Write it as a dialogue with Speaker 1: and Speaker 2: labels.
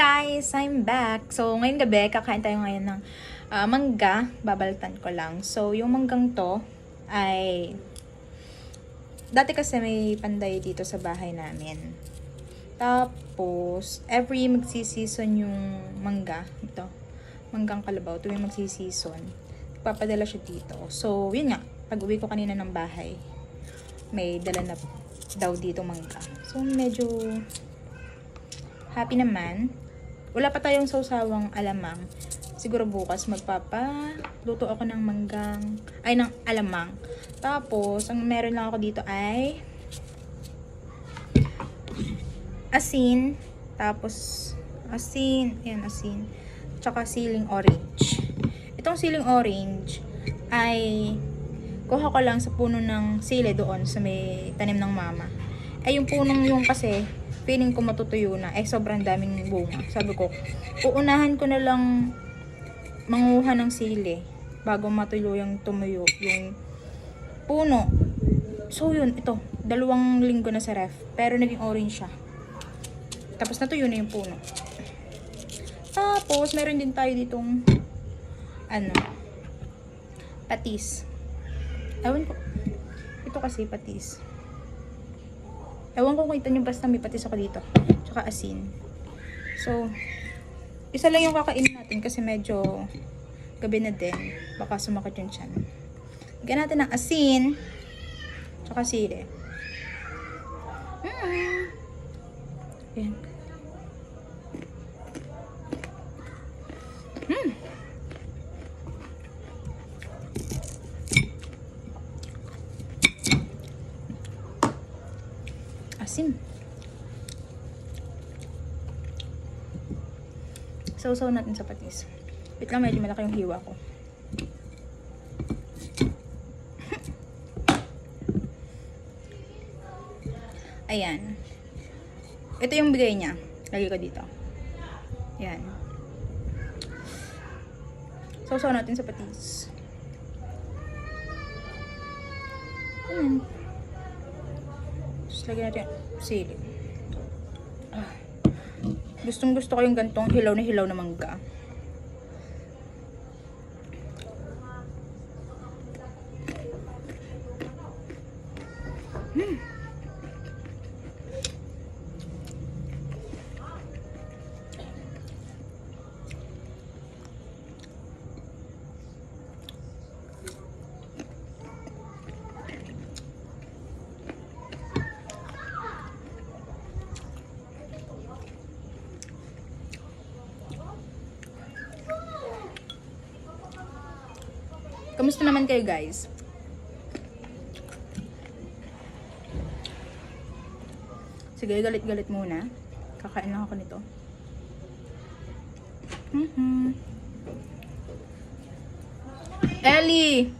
Speaker 1: guys! I'm back! So, ngayong gabi, kakain tayo ngayon ng mangga. Babaltan ko lang. So, yung manggang to ay... Dati kasi may panday dito sa bahay namin. Tapos, every magsisison yung mangga. Ito. Manggang kalabaw. Tuwing magsisison. Ipapadala siya dito. So, yun nga. Pag uwi ko kanina ng bahay, may dala na daw dito mangga. So, medyo... happy naman. Wala pa tayong sausawang alamang. Siguro bukas magpapaluto ako ng ng alamang. Tapos, ang meron lang ako dito ay asin. Tapos, asin. Ayan, asin. Tsaka siling orange. Itong siling orange ay kuha ko lang sa puno ng sili doon sa may tanim ng mama. Ay, yung punong yung kasi feeling ko matutuyo na. Sobrang daming bunga. Sabi ko, uunahan ko na lang manguha ng sili bago matuyo yung tumuyo yung puno. So, yun. Ito. 2 linggo na sa ref. Pero naging orange siya. Tapos natuyo na yung puno. Tapos, meron din tayo ditong patis. Ewan ko. Ito kasi patis. Ewan ko kung ito nyo, basta may patis ako dito. Tsaka asin. So, isa lang yung kakainin natin kasi medyo gabi na din. Baka sumakit yung tiyan. Lagyan natin ng asin. Tsaka sili. Ayan. Asin. Sausaw natin sa patis. Wait lang, medyo malaki yung hiwa ko. Ayan. Ito yung bigay niya. Lagi ko dito. Ayan. Sausaw natin sa patis. Ayan. Lagyan natin sili. Gustong gusto ko yung gantong hilaw na mangga. Kamusta naman kayo, guys? Sige, galit-galit muna. Kakain lang ako nito. Ellie!